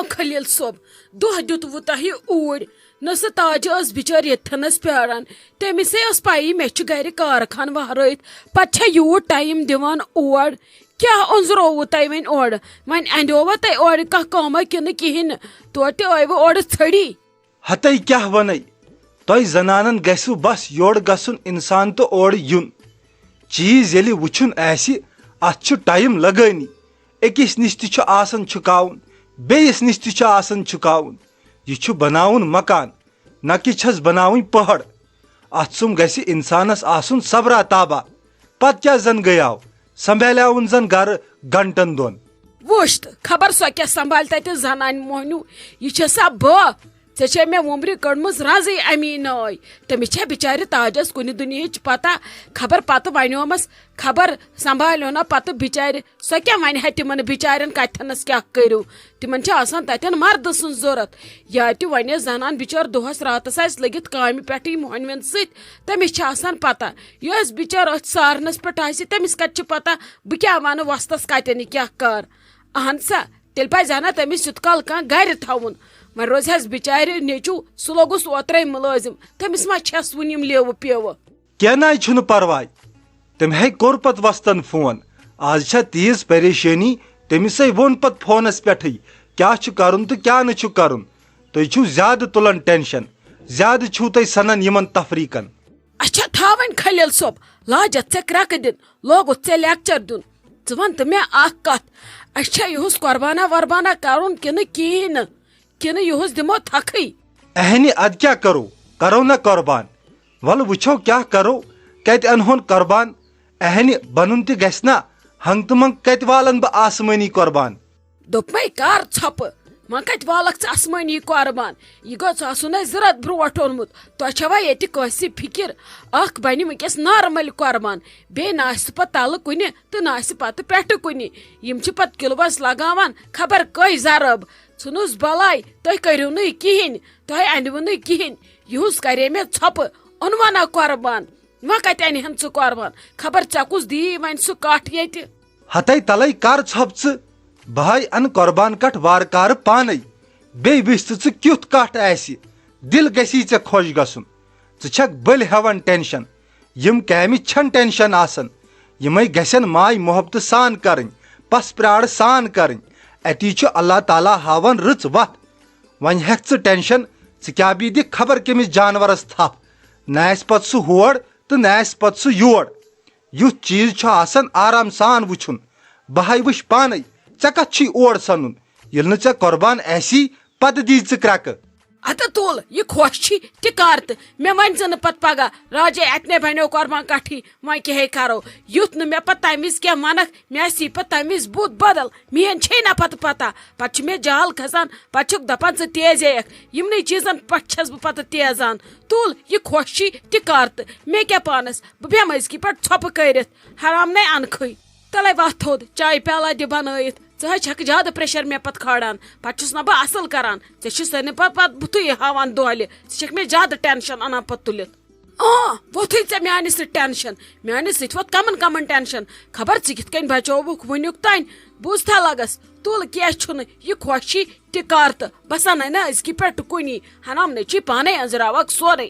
خلیل صٲب دۄہ دیُتوٕ تۄہہِ اوٗرۍ نہ سۄ تاجہِ ٲس بِچٲر ییٚتھنَس پیاران تٔمِسے ٲس پَیی مےٚ چھُ گرِ کارخان وہرٲیِتھ پَتہٕ چھےٚ یوٗت ٹایم دِوان اور کیٛاہ أنٛزرووٕ تۄہہِ وۄنۍ اورٕ وۄنۍ اَنٛدیووا تۄہہِ اورٕ کانٛہہ کٲمہ کِنہٕ کِہیٖنۍ نہٕ توتہِ ٲیوٕ اورٕ ژھٔڑی ہتے کیٛاہ وَنَے تۄہہِ زنانن گژھِوٕ بس یورٕ گژھُن اِنسان تہٕ اورٕ یُن چیٖز ییٚلہِ وٕچھُن آسہِ اَتھ چھُ ٹایم لگٲنی أکِس نِش تہِ چھُ آسان چھُکاوُن بیٚیِس نِش تہِ چھُ آسان چھُکاوُن یہِ چھُ بناوُن مکان نہ کہِ چھس بناوٕنۍ پہاڑ اتھ سُم گژھِ انسانس آسُن صبرا تابا پتہٕ کیٛاہ زن گٔیاو سنبھالیاوُن زن گرٕ گنٹن دۄن وٕچھ تہٕ خبر سۄ کیٛاہ سنبھالہِ تتہِ زنانہِ موہنیوٗ یہِ چھےٚ سا بہٕ ژےٚ چھے مےٚ وُمبرِ کٔڑمٕژ رزٕے امی نٲے تٔمِس چھےٚ بِچارِ تاجس کُنہِ دُنہِچ پتہ خبر پتہٕ ونیومس خبر سنبھالیو نا پتہٕ بِچارِ سۄ کیٛاہ ونہِ ہا تِمن بِچارٮ۪ن کتھٮ۪نس کیٛاہ کٔرِو تِمن چھِ آسان تتٮ۪ن مردٕ سٕنٛز ضوٚرتھ یا تہِ ونہِ زنان بِچٲر دۄہس راتس آسہِ لٔگِتھ کامہِ پٮ۪ٹھٕے موہنوٮ۪ن سۭتۍ تٔمِس چھِ آسان پتہ یۄس بِچٲر أتھۍ سارنس پٮ۪ٹھ آسہِ تٔمِس کتہِ چھِ پتہ بہٕ کیٛاہ ونہٕ وۄستس کتٮ۪ن یہِ کیٛاہ کر اہن سا تیٚلہِ پزِ ہا نا تٔمِس یُت کال کانٛہہ گرِ تھاوُن وۄنۍ روزِ حظ بِچارِ نیٚچوٗ سُہ لوگُس اوترے مُلٲزِم تٔمِس ما چھس وُنہِ یِم لیوٕ پیوٕ کینٛہہ نَے چھُنہٕ پرواے تٔمۍ کوٚر پتہٕ وۄستن فون آز چھےٚ تیٖژ پریشٲنی تٔمِسے ووٚن پتہٕ فونس پٮ۪ٹھٕے کیٛاہ چھُ کرُن تہٕ کیٛاہ نہٕ چھُ کرُن تُہۍ چھِو زیادٕ تُلان ٹینشن زیادٕ چھِو تُہۍ سنان یِمن تفریٖقن اچھا تھاوٕنۍ خلیل صٲب لاجتھ ژےٚ کرٛٮ۪کہٕ دِنۍ لوگُتھ ژےٚ لیکچر دیُن ژٕ وَن تہٕ مےٚ اکھ کتھ اسہِ چھا یِہُس قۄربانا وربانا کرُن کِنہٕ کِہیٖنۍ نہٕ کِنہٕ یِہُس دِمو تھکھٕے اہنہِ ادٕ کیٛاہ کرو نہ قۄربان ولہٕ وٕچھو کیٛاہ کرو کتہِ انہون قۄربان اہنہِ بنُن تہِ گژھِ نا ہنگ تہٕ منٛگ کتہِ والن بہٕ آسمٲنی قۄربان دوٚپمے کر ژھۄپہٕ وۄنۍ کتہِ والکھ ژٕ آسمٲنی قۄربان یہِ گوٚژھ آسُن اَسہِ 2 رٮ۪تھ برونٛٹھ اوٚنمُت تۄہہِ چھوا ییٚتہِ کٲنٛسہِ فِکر اکھ بنہِ وٕنکیٚس نارمل قۄربان بیٚیہِ نہ آسہِ پتہٕ تلہٕ کُنہِ تہٕ نہ آسہِ پتہٕ پٮ۪ٹھٕ کُنہِ یِم چھِ پتہٕ کِلوس لگاوان خبر کٔہۍ زرب ژھٕنُس بلاے تُہۍ کٔرِو نہٕ کِہینۍ تۄہہِ اندوٕ نہٕ کِہینۍ یِہُس کرے مےٚ ژھۄپہٕ اوٚنوا نا قۄربان وۄنۍ کتہِ انہِ ہن ژٕ قۄربان خبر ژےٚ کُس دی وۄنۍ سُہ کٹھ ییٚتہِ ہتے تلے کر ژھۄپ ژٕ بہٕ ان قۄربان کٹھ وارٕ کارٕ پانے بیٚیہِ وٕچھ ژٕ کیُتھ کٹھ آسہِ دل گژھی ژےٚ خۄش گژھُن ژٕ چھکھ بٔلۍ ہٮ۪وان ٹینشن یِم کامہِ چھنہٕ ٹینشن آسان یِمے گژھن ماے محبتہٕ سان کرٕنۍ پس پرٛارٕ سان کرٕنۍ اتی چھُ اللہ تعالیٰ ہاوان رٕژ وتھ وۄنۍ ہٮ۪کھ ژٕ ٹینشن ژٕ کیٛاہ بی دِکھ خبر کٔمِس جانورس تھپھ نہ آسہِ پتہٕ سُہ ہور تہٕ نہ آسہِ پتہٕ سُہ یور یُتھ چیٖز چھُ آسان آرام سان وٕچھُن بہٕ ہاے وٕچھ پانے ژےٚ کتھ چھُے اور ژھنُن ییٚلہِ نہٕ ژےٚ قۄربان آسی پتہٕ دی ژٕ کرٛٮ۪کہٕ اتہٕ تُل یہِ خۄش چھی تہِ کر تہٕ مےٚ ؤنۍ ژٕ نہٕ پتہٕ پگاہ راجے اتنے بنیو قۄربان کٹھٕے وۄنۍ کیٛاہ کرو یُتھ نہٕ مےٚ پتہٕ تمہِ وِزِ کینٛہہ ونکھ مےٚ آسی پتہٕ تمہِ وِزِ بُتھ بدل میٲنۍ چھے نہ پتہٕ پتہ پتہٕ چھُ مےٚ جال کھسان پتہٕ چھُکھ دپان ژٕ تیزییکھ یِمنٕے چیٖزن پٮ۪ٹھ چھس بہٕ پتہٕ تیزان تُل یہِ خۄش چھی تہِ کر تہٕ مےٚ کیٛاہ پانس بہٕ بیٚہمہٕ أزکی پٮ۪ٹھ ژھۄپہٕ کٔرِتھ حرام نے انکھٕے تلے وتھ تھوٚد چایہِ پیالہ دِ بنٲیِتھ ژٕ حظ چھکھ زیادٕ پریشر مےٚ پتہٕ کھالان پتہٕ چھُس نہ بہٕ اصل کران ژےٚ چھُس نہٕ پتہٕ بُتھٕے ہاوان دۄہلہِ ژٕ چھکھ مےٚ زیادٕ ٹینشن انان پتہٕ تُلِتھ وۄتھٕے ژےٚ میانہِ سۭتۍ ٹینشن میانہِ سۭتۍ ووت کمن ٹینشن خبر ژٕ کِتھ کٔنۍ بچووُکھ وُنیُک تانۍ بوٗزتھا لگس تُل کینٛہہ چھُنہٕ یہِ خۄش چھی تہِ کر تہٕ بس انے نہ أزکی پٮ۪ٹھ کُنی حرام نے چھی پانے أنٛزراوکھ سورُے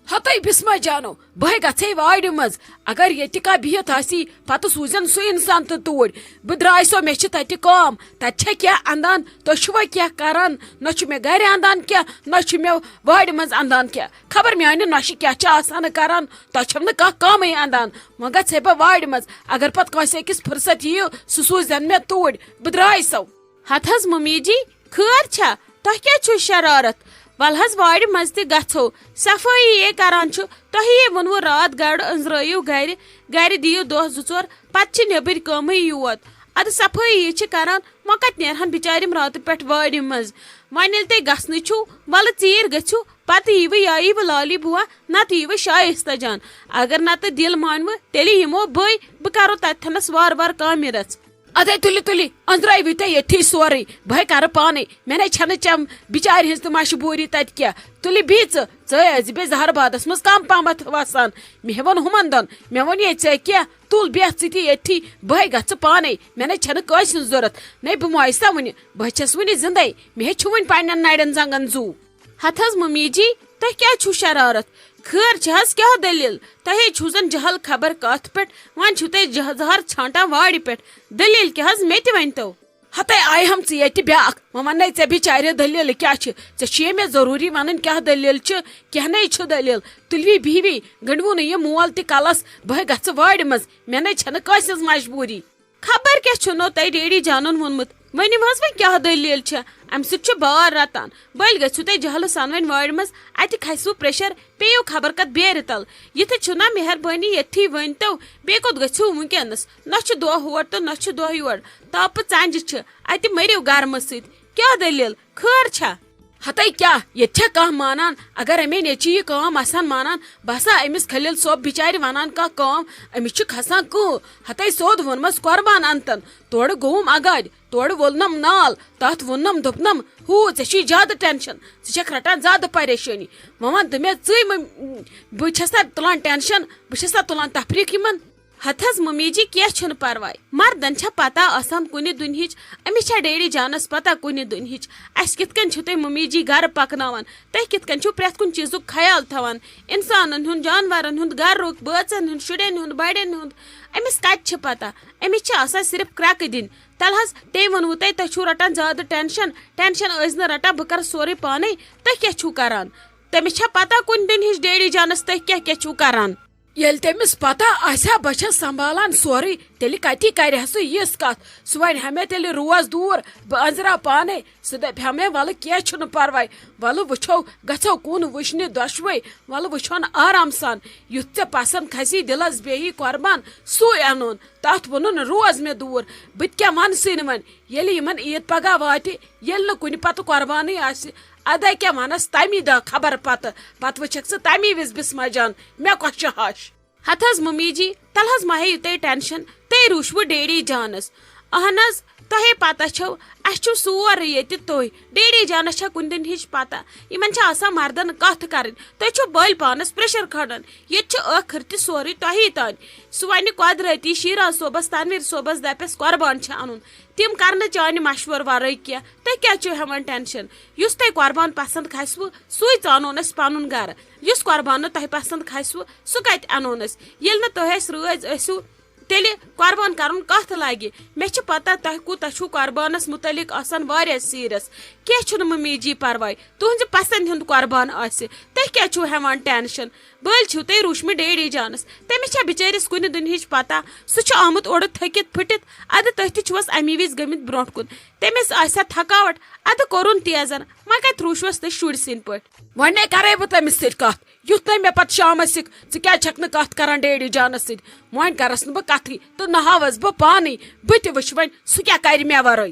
ہتے بسما جانو بہے گژھے وارِ منٛز اگر ییٚتہِ کانٛہہ بِہِتھ آسی پتہٕ سوٗزن سُہ انسان تہٕ توٗرۍ بہٕ درٛاے سو مےٚ چھِ تتہِ کٲم تتہِ چھےٚ کینٛہہ انٛدان تُہۍ چھِوا کینٛہہ کران نہ چھُ مےٚ گرِ انٛدان کینٛہہ نہ چھُ مےٚ وارِ منٛز انٛدان کینٛہہ خبر میانہِ نۄشہِ کیٛاہ چھِ آسان کران تۄہہِ چھو نہٕ کانٛہہ کٲمٕے انٛدان وۄنۍ گژھے بہٕ وارِ منٛز اگر پتہٕ کٲنٛسہِ أکِس فُرصت یِیو سُہ سوٗزن مےٚ توٗرۍ بہٕ درٛاے سو ہتھ حظ ممی جی خٲر چھا تۄہہِ کیٛاہ چھُو شرارت ول حظ وارِ منٛز تہِ گژھو صفٲیی کران چھُ تۄہے ووٚنوٕ راتھ گاڈٕ أنٛزرٲیِو گرِ دِیِو 2 0 پتہٕ چھِ نیبٕرۍ کٲمٕے یوت ادٕ صفٲیی چھِ کران وۄنۍ کتہِ نیرہن بِچارِ یِم راتہٕ پٮ۪ٹھ وارِ منٛز وۄنۍ ییٚلہِ تُہۍ گژھنٕے چھُو ولہٕ ژیٖرۍ گٔژھِو پتہٕ ییٖوٕ یا ییٖوٕ لالی بُوا نتہٕ ییٖوٕ شایستہ جان اگر نتہٕ دِل مانوٕ تیٚلہِ یِمو بہٕ کرو تتہِ تھنس وارٕ وارٕ کامہِ رٔژ ادے تُلِو تُلِو أنٛزرٲیِو تُہۍ ییٚتھی سورُے بہٕ کَرٕ پانے مےٚ نے چھَنہٕ چم بِچارِ ہٕنٛز تہِ مجبوٗری تَتہِ کیٛاہ تُلِو بِہِو ژٕ ٲسۍ بیٚیہِ زہربادس منٛز کم پہمتھ وسان مےٚ ووٚن ہُمن دۄن مےٚ ووٚن یے ژےٚ کیٛاہ تُل بیٚہہ ژٕ تہِ ییٚتھی بہٕ گژھٕ پانے مےٚ نے چھَنہٕ کٲنٛسہِ ہٕنٛز ضروٗرت نے بہٕ مویہِ سا وُنہِ بہٕ چھَس وُنہِ زِندے مےٚ چھُ وُنہِ پننٮ۪ن نرٮ۪ن زنگن زوٗ ہتھ حظ ممی جی تۄہہِ کیٛاہ چھُو شرارت خٲر چھِ حظ کیٛاہ دٔلیٖل تۄہے چھُو زن جہل خبر کتھ پٮ۪ٹھ وۄنۍ چھُو تُہۍ زہر ژھانٛٹان وارِ پٮ۪ٹھ دٔلیٖل کیٛاہ حظ مےٚ تہِ ؤنۍتو ہتے آیہِ ہم ژٕ ییٚتہِ بیٛاکھ وۄنۍ ونے ژےٚ بِچارِ دٔلیٖل کیٛاہ چھِ ژےٚ چھُیے مےٚ ضروٗری ونٕنۍ کیٛاہ دٔلیٖل چھِ کینٛہہ چھُ دٔلیٖل تُلوی بِہوی گٔنڈوٕ نہٕ یہِ مول تہِ کلس بہٕ گژھٕ وارِ منٛز مےٚ نے چھنہٕ کٲنٛسہِ ہٕنٛز مجبوٗری خبر کیٛاہ چھُنو تۄہہِ ڈیڈی جانن ووٚنمُت ؤنِو حظ وۄنۍ کیٛاہ دٔلیٖل چھےٚ امہِ سۭتۍ چھُ بار رٹان بٔلۍ گٔژھِو تُہۍ جہلہٕ سان وۄنۍ وارِ منٛز اتہِ کھسوٕ پریشر پیٚیِو خبر کتھ بیرِ تل یِتھٕ چھُنا مہربٲنی ییٚتھی ؤنۍتو بیٚیہِ کوٚت گٔژھِو وُنکیٚنس نہ چھُ دۄہ ہور تہٕ نہ چھُ دۄہ یور تاپہٕ ژنٛجہِ چھِ اتہِ مٔرِو گرمہٕ سۭتۍ کیٛاہ دٔلیٖل خٲر چھا ہتے کیٛاہ ییٚتہِ چھا کانٛہہ مانان اگر امے نیچی یہِ کٲم آسان مانان بہٕ ہسا أمِس خلیل صٲب بِچارِ ونان کانٛہہ کٲم أمِس چھُ کھسان کٕہہ ہتے سیوٚد ووٚنمس قۄربان انتن تورٕ گوٚوُم اگادِ تورٕ وولنم نال تتھ ووٚننم دوٚپنم ہُہ ژےٚ چھُے زیادٕ ٹینشن ژٕ چھکھ رٹان زیادٕ پریشٲنی وۄنۍ ون تہٕ مےٚ ژٕے بہٕ چھس نا تُلان ٹینشن بہٕ چھس نا تُلان تفریٖق یِمن ہتھ حظ ممی جی کینٛہہ چھُنہٕ پرواے مردن چھا پتہ آسان کُنہِ دُنہِچ أمِس چھا ڈیڈی جانس پتہ کُنہِ دُنہِچ اسہِ کِتھ کٔنۍ چھِو تُہۍ ممی جی گرٕ پکناوان تُہۍ کِتھ کٔنۍ چھِو پرٮ۪تھ کُنہِ چیٖزُک خیال تھاوان انسانن ہُنٛد جانورن ہُنٛد گرُک بٲژن ہُنٛد شُرٮ۪ن ہُنٛد بڑٮ۪ن ہُنٛد أمِس کتہِ چھِ پتہ أمِس چھِ آسان صرف کرٛٮ۪کہٕ دِنۍ تل حظ تٔمۍ ووٚنوٕ تۄہہِ چھُو رٹان زیادٕ ٹینشن ٲسۍ نہٕ رٹان بہٕ کرٕ سورُے پانے تُہۍ کیٛاہ چھُو کران تٔمِس چھا پتہ کُنہِ دُنہِچ ڈیڈی جانس تُہۍ کیٛاہ کیٛاہ چھُو کران ییٚلہِ تٔمِس پتہ آسہِ ہا بہٕ چھس سنبھالان سورُے تیٚلہِ کتی کرِ ہا سُہ یِژھ کتھ سُہ ونہِ ہا مےٚ تیٚلہِ روز دوٗر بہٕ أنٛزراو پانے سُہ دپہِ ہا مےٚ ولہٕ کینٛہہ چھُنہٕ پرواے ولہٕ وٕچھو گژھو کُن وٕچھنہِ دۄشوے ولہٕ وٕچھون آرام سان یُتھ ژےٚ پسنٛد کھسی دلس بیٚیہِ قۄربان سُے انُن تتھ ووٚنُن روز مےٚ دوٗر بہٕ تہِ کیٛاہ ونسٕے نہٕ وۄنۍ ییٚلہِ یِمن عیٖد پگاہ واتہِ ییٚلہِ نہٕ کُنہِ پتہٕ قۄربانٕے آسہِ ادے کیٛاہ ونس تمی دۄہ خبر پتہٕ وٕچھکھ ژٕ تمی وِزِ بسما جان مےٚ کۄس چھِ ہش ہتھ حظ ممی جی تل حظ ما ہیٚیِو تُہۍ ٹینشن تُہۍ روٗشوٕ ڈیڈی جانس اہن حظ تۄہے پتہ چھو اسہِ چھُ سورُے ییٚتہِ تُہۍ ڈیڈی جانس چھا کُنہِ دُنہِچ پتہ یِمن چھِ آسان مردن کتھ کرٕنۍ تُہۍ چھِو بٔلۍ پانس پریشر کھالان ییٚتہِ چھُ ٲخر تہِ سورُے تۄہی تانۍ سُہ ونہِ قۄدرتی شیراز صٲبس تنویر صٲبس دپٮ۪س قۄربان چھِ انُن تِم کرنہٕ چانہِ مشورٕ ورٲے کینٛہہ تُہۍ کیٛاہ چھِو ہٮ۪وان ٹینشن یُس تۄہہِ قۄربان پسنٛد کھسوٕ سُے ژانون أسۍ پنُن گرٕ یُس قۄربان نہٕ تۄہہِ پسنٛد کھسوٕ سُہ کتہِ انون أسۍ ییٚلہِ نہٕ تُہۍ أسۍ رٲزۍ ٲسِو تیٚلہِ قۄربان کرُن کتھ لگہِ مےٚ چھِ پتہ تۄہہِ کوٗتاہ چھُو قۄربانس مُتعلق آسان واریاہ سیٖریس کینٛہہ چھُنہٕ ممی جی پرواے تُہنٛزِ پسنٛد ہُنٛد قۄربان آسہِ تُہۍ کیٛاہ چھِو ہٮ۪وان ٹینشن بٔلۍ چھِو تُہۍ روٗشمٕتۍ ڈیڈی جانس تٔمِس چھا بِچٲرِس کُنہِ دُنہِچ پتہ سُہ چھُ آمُت اورٕ تھٔکِتھ پھٕٹِتھ ادٕ تُہۍ تہِ چھِوس امی وِزِ گٔمٕتۍ برونٛٹھ کُن تٔمِس آسہِ ہا تھکاوٹ ادٕ کوٚرُن تیزن وۄنۍ کتہِ روٗشوس تُہۍ شُرۍ سٕنٛدۍ پٲٹھۍ وۄنۍ کرے بہٕ تٔمِس سۭتۍ کتھ یُتھ نہٕ مےٚ پتہٕ شامس سِکھ ژٕ کیٛازِ چھکھ نہٕ کتھ کران ڈیڈی جانس سۭتۍ وۄنۍ کرس نہٕ بہٕ کتھٕے تہٕ نہ ہاوس بہٕ پانے بہٕ تہِ وٕچھِ وۄنۍ سُہ کیٛاہ کرِ مےٚ ورٲے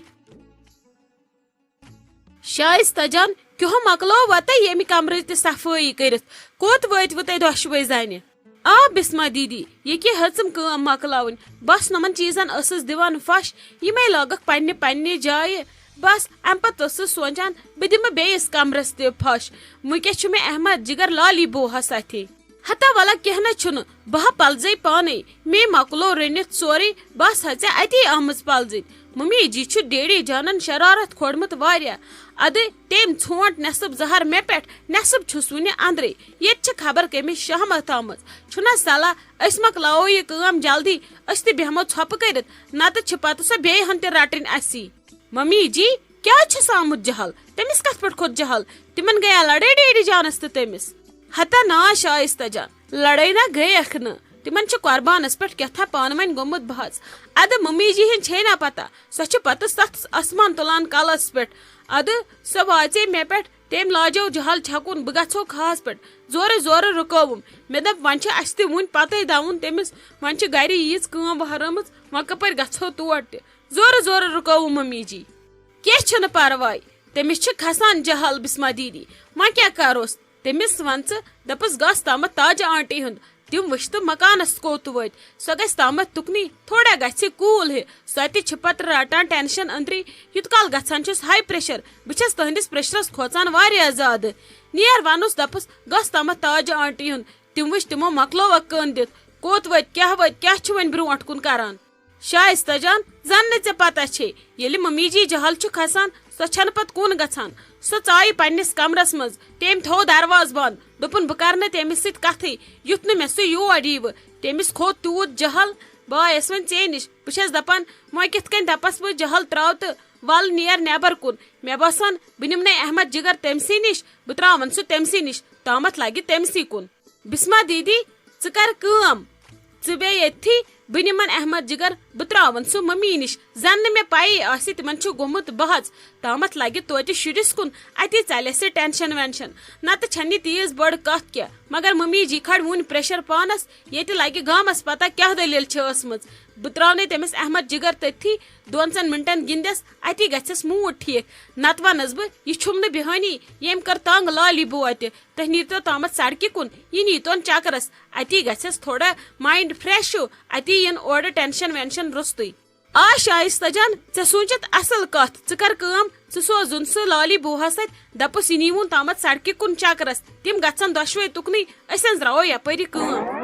شائستہ جان کیٛاہ مۄکلٲوا تۄہہِ ییٚمہِ کمرٕچ تہِ صفٲیی کٔرِتھ کوٚت وٲتوٕ تُہۍ دۄشوے زنہِ آ بسما دیدی یہِ کہِ ہیژٕم کٲم مۄکلاوٕنۍ بس نۄمن چیٖزن ٲسٕس دِوان پھش یِمے لاگکھ پننہِ جایہِ بس امہِ پتہٕ ٲسٕس سونچان بہٕ دِمہٕ بیٚیِس کمرس تہِ پھش وٕنکیٚس چھُ مےٚ احمد جگر لالی بوہس اتھی ہتا ولا کینٛہہ نہ چھُنہٕ بہٕ ہا پلزے پانے مے مۄکلو رٔنِتھ سورُے بس ہا ژےٚ اتی آمٕژ پلزٕنۍ ممی جی چھُ ڈیڈی جانن شرارت کھوڑمُت واریاہ ادٕ تٔمۍ ژھونٛٹ نٮ۪صٕب زہر مےٚ پٮ۪ٹھ نٮ۪صٕب چھُس وُنہِ اندرے ییٚتہِ چھِ خبر کٔمِس شہمت آمٕژ چھُنا صلاح أسۍ مۄکلاوو یہِ کٲم جلدی أسۍ تہِ بیٚہمو ژھۄپہٕ کٔرِتھ نتہٕ چھِ پتہٕ سۄ بیٚیہِ ہن تہِ رٹٕنۍ اسی ممی جی کیٛازِ چھُس آمُت جہل تٔمِس کتھ پٮ۪ٹھ کھوٚت جہل تِمن گٔیا لڑٲے ڈیڈی جانس تہٕ تٔمِس ہتا نا شائستہ جان لڑٲے نہ گٔیکھ نہٕ تِمن چھُ قۄربانس پٮ۪ٹھ کیٛاہ پانہٕ ؤنۍ گوٚمُت بحث ادٕ ممی جی ہٕنٛدۍ چھے نا پتہ سۄ چھِ پتہٕ ستھ آسمان تُلان کلس پٮ۪ٹھ ادٕ سۄ واژے مےٚ پٮ۪ٹھ تٔمۍ لاجو جہل چھکُن بہٕ گژھو کھہس پٮ۪ٹھ زورٕ رُکٲوُم مےٚ دوٚپ وۄنۍ چھِ اسہِ تہِ وُنہِ پتے دَوُن تٔمِس وۄنۍ چھِ گرِ ییٖژ کٲم وہرٲمٕژ وۄنۍ کپٲرۍ گژھو تور تہِ زورٕ رُکٲوُم ممی جی کینٛہہ چھُنہٕ پرواے تٔمِس چھِ کھسان جہل بسما دیدی وۄنۍ کیٛاہ کروس تٔمِس ون ژٕ دپس گژھ تامتھ تاجہ آنٹی ہُنٛد تم وچھ تو مکانس کوت وت سو گژھِ تامتھ تکنی تھوڑا گژھِ کوٗل ہی سۄ تہِ چھِ پتہٕ رٹان ٹینشن أنٛدری یوٗت کال گژھان چھُس ہاے پریشر بہٕ چھس تہنٛدِس پریشرس کھوژان واریاہ زیادٕ نیر ونُس دپُس گژھ تامتھ تاجہِ آنٹی ہُنٛد تم وٕچھ تمو مۄکلووکھ کٲن دِتھ کوٚت وٲتۍ کیٛاہ چھِ وۄنۍ برونٛٹھ کُن کران شائستہ جان زن نہٕ ژےٚ پتہ چھے ییٚلہِ ممی جی جہل چھُ کھسان سۄ چھنہٕ پتہٕ کُن گژھان سۄ ژایہِ پننِس کمرس منٛز تٔمۍ تھوو دروازٕ بنٛد دوٚپُن بہٕ کرٕ نہٕ تٔمِس سۭتۍ کتھٕے یُتھ نہٕ مےٚ سُہ یور ییٖوٕ تٔمِس کھوٚت تیوٗت جہل بہٕ آیس وۄنۍ ژے نِش بہٕ چھس دپان وۄنۍ کِتھ کٔنۍ دپس بہٕ جہل تراو تہٕ ول نیر نٮ۪بر کُن مےٚ باسان بہٕ نِمنے احمد جگر تٔمسٕے نِش بہٕ تراون سُہ تٔمسٕے نِش تامتھ لگہِ تٔمسٕے کُن بسما دیدی ژٕ کر کٲم ژٕ بیٚیہِ ییٚتھی بہٕ نِمن احمد جگر بہٕ تراون سُہ ممی نِش زن نہٕ مےٚ پیی آسہِ تِمن چھُ گوٚمُت بحث تامتھ لگہِ توتہِ شُرِس کُن اتی ژلہِ سُہ ٹینشن وینشن نتہٕ چھنہٕ یہِ تیٖژ بٔڑ کتھ کینٛہہ مگر ممی جی کھڑ وُنہِ پریشر پانس ییٚتہِ لگہِ گامس پتہ کیٛاہ دٔلیٖل چھِ ٲسمٕژ بہٕ تراونے تٔمِس احمد جگر تٔتھی 2 منٹن گِنٛدٮ۪س اتی گژھٮ۪س موٗڈ ٹھیٖک نتہٕ ونس بہٕ یہِ چھُم نہٕ بیہٲنی ییٚمۍ کٔر تنگ لالی بوٗ اتہِ تُہۍ نیٖرتو تامتھ سڑکہِ کُن یہِ نیٖتون چکرس اتی گژھٮ۪س تھوڑا مایِنڈ فرٛیش ہیوٗ اتی یِن اورٕ ٹینشن وینشن روٚستُے آ شائستہ جان ژےٚ سوٗنچِتھ اصل کتھ ژٕ کر کٲم ژٕ سوزُن سُہ لالی بوٗہس اتھِ دپُس یہِ نیٖوُن تامتھ سڑکہِ کُن چکرس تِم گژھن دۄشوے تُکنُے أسۍ أنٛزراوو یپٲری کٲم